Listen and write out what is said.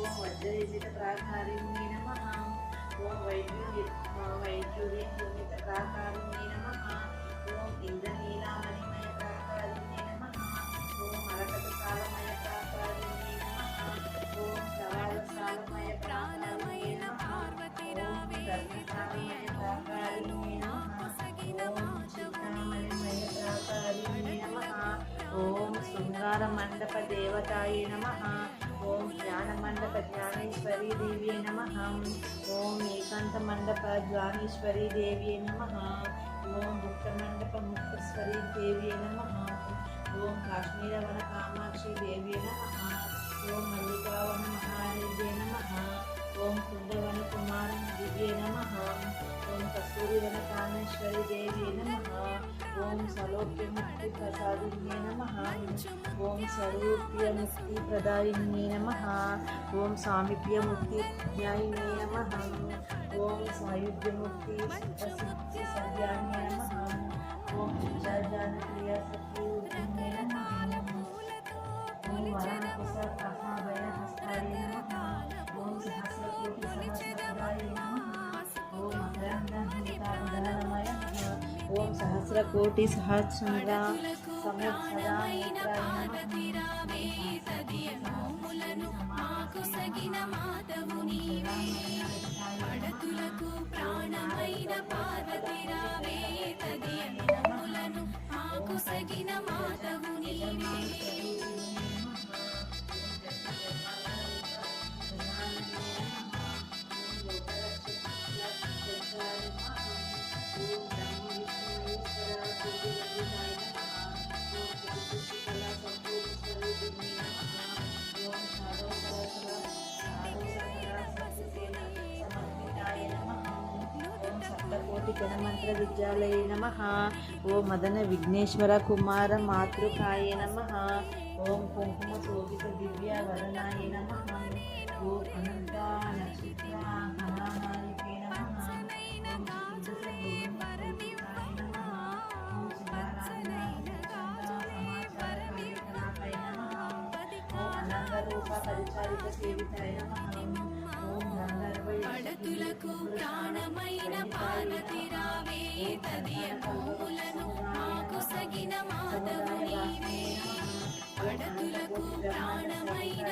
ఓం వజ్రయుజిత ప్రాకారిణ్యే నమః. ఓం వైద్యుర్య యోగిత ప్రాకారిణ్యే నమః. ఓం ఇంద్రనీలామణిమయ ప్రాకారిణ్యే నమః. ఓం మరకతసాలమయ ప్రాకారిణ్యే నమః. ఓం ప్రవాళసాలమయ ప్రాకారిణ్యే నమః. ఓం రత్నసాలమయ ప్రాకారిణ్యే నమః. ఓం చింతామణిమయ ప్రాకారిణ్యే నమః. ఓం శృంగారమండప దేవతాయే నమః. ఓం జ్ఞానమండప జ్ఞానేశ్వరీ దేవ్యే నమః. ఓం ఏకాంతమండప జ్వానేశ్వరీ దేవ్యే నమః. ఓం ముక్తమండప ముక్తేశ్వరీ దేవ్యే నమః. ఓం కాశ్మీరవన కామాక్షి దేవ్యే నమః. ఓం మల్లికావన మహాదేవ్యే నమః. ఓం కుండవన కుమారం దివ్యే నమః. ఓం కస్తూరివన కామేశ్వరి దేవ్యే నమః. ఓం సలోక్యముక్తి ప్రసాదిన్యే నమః. ఓం స్వరూప్యముక్తి ప్రదాయిన్యే నమః. ఓం సామీప్యముక్తి జ్ఞాయిన్యే నమః. ఓం సాయుధ్యముక్తి సిద్ధి సద్యాన్యే నమః. ఓం చిత్తాజానప్రియ సత్యే నమః. ఓం వరానకుశ మహాభయ హస్తాయ నమః. ఓం సహస్రకోటి సహస్రపదాయ నమః. ఓం అగ్రహణమయ ఓం సహస్రకోటి సహస్రంగ సమ్యక్ సదా నేత్రాయ సప్తకోటి గణమంత్ర విద్యాలయ నమః. ఓం మదన విఘ్నేశ్వర కుమార మాతృకాయ నమః. ఓం కుంకుమ శోభిత దివ్య వదనాయ నమః. ఓం అనంత నక్షత్ర కళానాయకే నమః. రూప పరిచారిక సేవితాయ నమః. ఓం పడతులకు ప్రాణమైన పార్వతి రావే తదియ భూములను మాకు సగిన మాధవు నీవే. పడతులకు ప్రాణమైన